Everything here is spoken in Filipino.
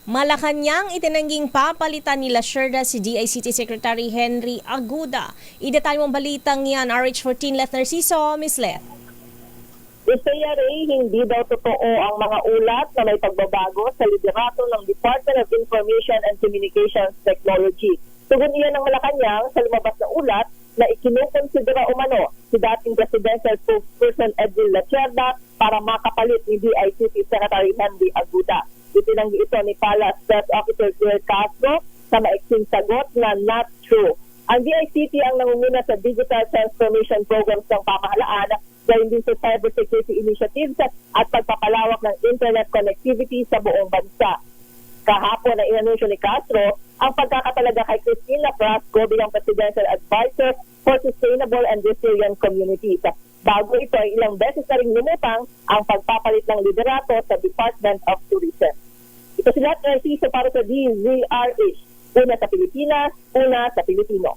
Malacanang itinangging papalitan nila Sherda si DICT Secretary Henry Aguda. Idetalye mong balitang yan, RH14 Leth Narciso, Miss Leth. Isaya Ray, hindi daw totoo ang mga ulat na may pagbabago sa liderato ng Department of Information and Communications Technology. Tugon iyan ng Malacanang sa lumabas na ulat na ikinukonsidera umano si dating Presidential Spokesperson Edwin Lacerda para makapalit ni DICT Secretary Henry Aguda. Itinanggi ito ni Palace Press Officer Pierre Castro sa maiksing sagot na not true. Ang DICT ang nangunguna sa digital transformation programs ng pamahalaan, gayon din sa cybersecurity initiatives at pagpapalawak ng internet connectivity sa buong bansa. Kahapon na inanunsyo ni Castro ang pagkakatalaga kay Cristina Frasco bilang Presidential Advisor for Sustainable and Resilient Communities. Bago ito ay ilang beses na rin lumutang ang pagpapalit ng liderato sa Department of Tourism. Ito si Leth Narciso para sa DZRH. Una sa Pilipinas, una sa Pilipino.